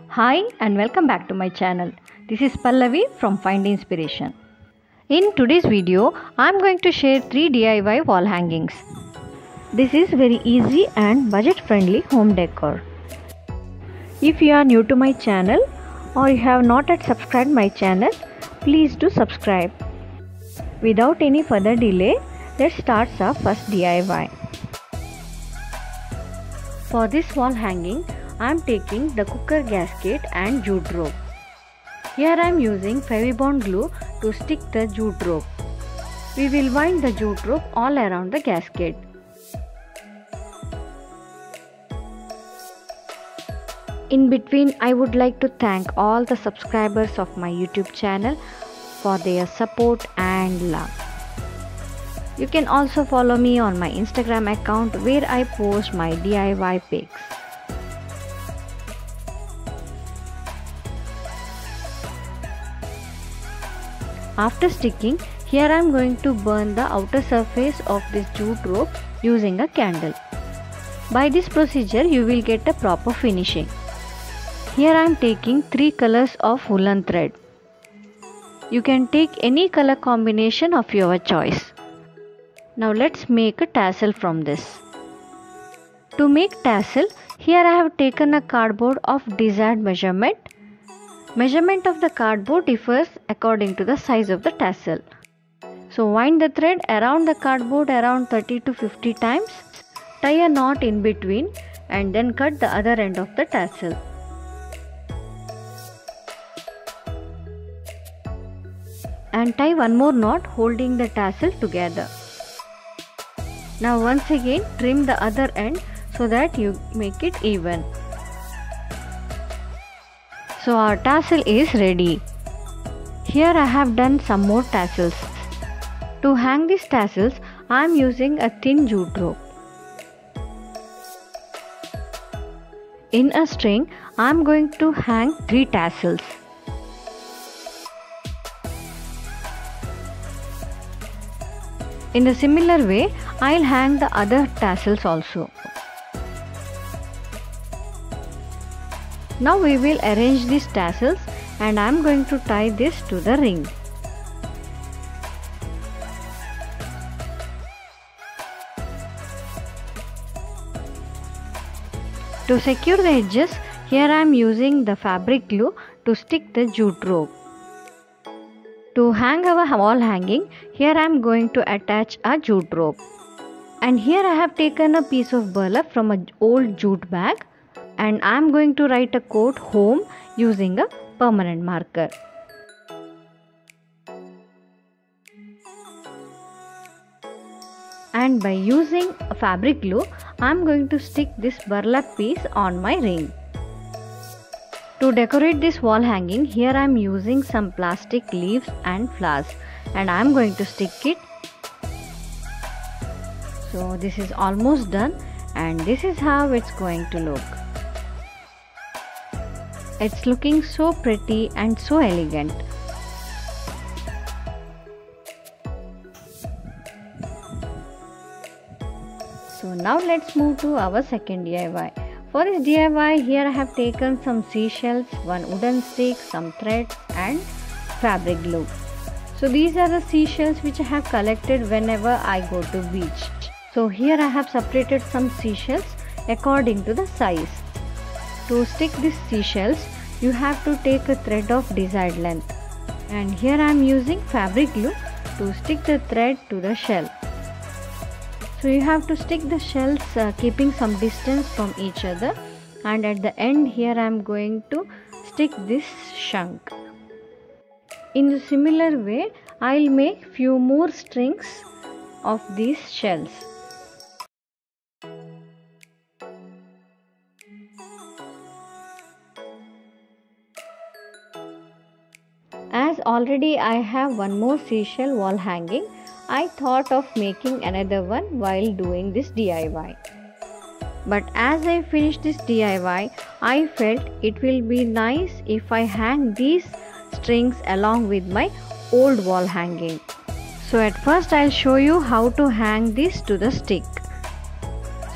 Hi and welcome back to my channel. This is Pallavi from Find Inspiration. In today's video, I am going to share 3 DIY wall hangings. This is very easy and budget friendly home decor. If you are new to my channel or you have not yet subscribed my channel, please do subscribe. Without any further delay, let's start our first DIY. For this wall hanging, I am taking the cooker gasket and jute rope. Here I am using Fevibond glue to stick the jute rope. We will wind the jute rope all around the gasket. In between, I would like to thank all the subscribers of my YouTube channel for their support and love. You can also follow me on my Instagram account where I post my DIY pics. After sticking, here I am going to burn the outer surface of this jute rope using a candle. By this procedure, you will get a proper finishing. Here I am taking 3 colors of woolen thread. You can take any color combination of your choice. Now let's make a tassel from this. To make tassel, here I have taken a cardboard of desired measurement. Measurement of the cardboard differs according to the size of the tassel. So wind the thread around the cardboard around 30 to 50 times. Tie a knot in between and then cut the other end of the tassel. And tie one more knot holding the tassel together. Now once again trim the other end so that you make it even. So our tassel is ready. Here I have done some more tassels. To hang these tassels, I am using a thin jute rope. In a string, I am going to hang 3 tassels. In the similar way, I will hang the other tassels also. Now we will arrange these tassels and I am going to tie this to the ring. To secure the edges, here I am using the fabric glue to stick the jute rope. To hang our wall hanging, here I am going to attach a jute rope. And here I have taken a piece of burlap from an old jute bag. And I am going to write a quote home using a permanent marker. And by using a fabric glue, I am going to stick this burlap piece on my ring. To decorate this wall hanging, here I am using some plastic leaves and flowers and I am going to stick it. So this is almost done and this is how it's going to look. It's looking so pretty and so elegant. So now let's move to our second DIY. For this DIY, here I have taken some seashells, one wooden stick, some threads and fabric glue. So these are the seashells which I have collected whenever I go to beach. So here I have separated some seashells according to the size. To stick these seashells, you have to take a thread of desired length. And here I am using fabric glue to stick the thread to the shell. So you have to stick the shells keeping some distance from each other. And at the end here I am going to stick this shank. In the similar way, I will make few more strings of these shells. As already I have one more seashell wall hanging, I thought of making another one while doing this DIY. But as I finished this DIY, I felt it will be nice if I hang these strings along with my old wall hanging. So at first I'll show you how to hang this to the stick.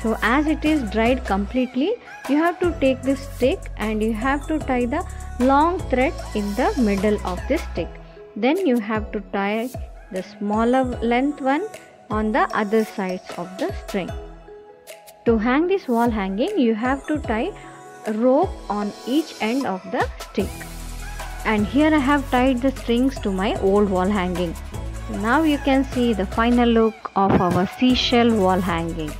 So as it is dried completely, you have to take this stick and you have to tie the long thread in the middle of this stick. Then you have to tie the smaller length one on the other sides of the string. To hang this wall hanging, you have to tie a rope on each end of the stick. And here I have tied the strings to my old wall hanging. Now you can see the final look of our seashell wall hanging.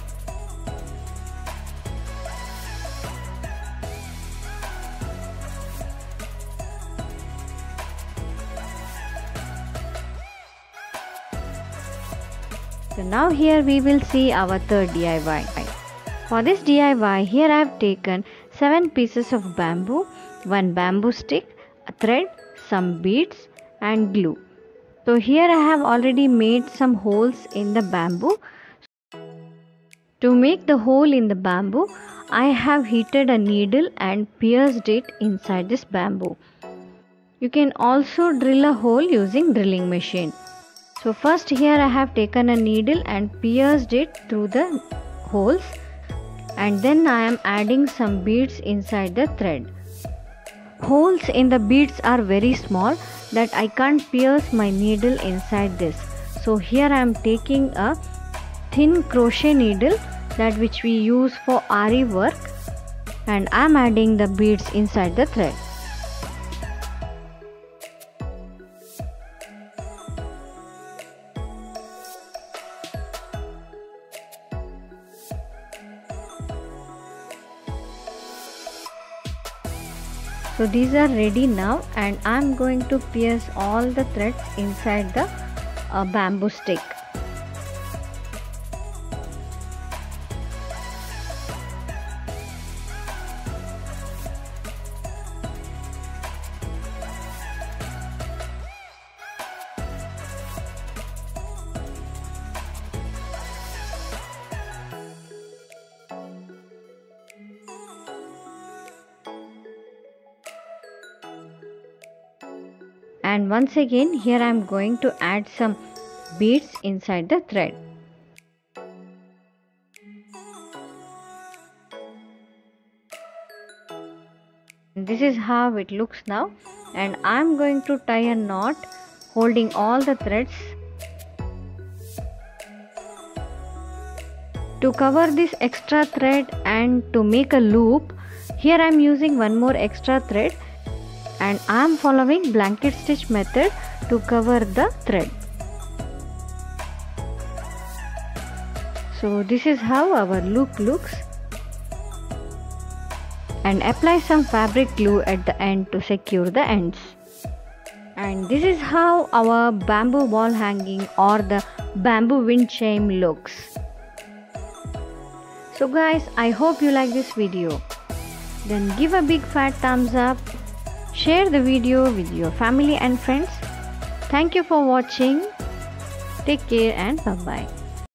So now here we will see our third DIY. For this DIY, here I have taken 7 pieces of bamboo, 1 bamboo stick, a thread, some beads and glue. So here I have already made some holes in the bamboo. To make the hole in the bamboo, I have heated a needle and pierced it inside this bamboo. You can also drill a hole using drilling machine. So first here I have taken a needle and pierced it through the holes, and then I am adding some beads inside the thread. Holes in the beads are very small that I can't pierce my needle inside this. So here I am taking a thin crochet needle, that which we use for Ari work, and I am adding the beads inside the thread. So these are ready now, and I am going to pierce all the threads inside the bamboo stick. And once again here I am going to add some beads inside the thread. This is how it looks now, and I am going to tie a knot holding all the threads. To cover this extra thread and to make a loop, here I am using one more extra thread, and I am following blanket stitch method to cover the thread. So this is how our loop looks, and apply some fabric glue at the end to secure the ends. And this is how our bamboo wall hanging or the bamboo wind chime looks. So guys, I hope you like this video. Then give a big fat thumbs up. Share the video with your family and friends. Thank you for watching. Take care and bye-bye.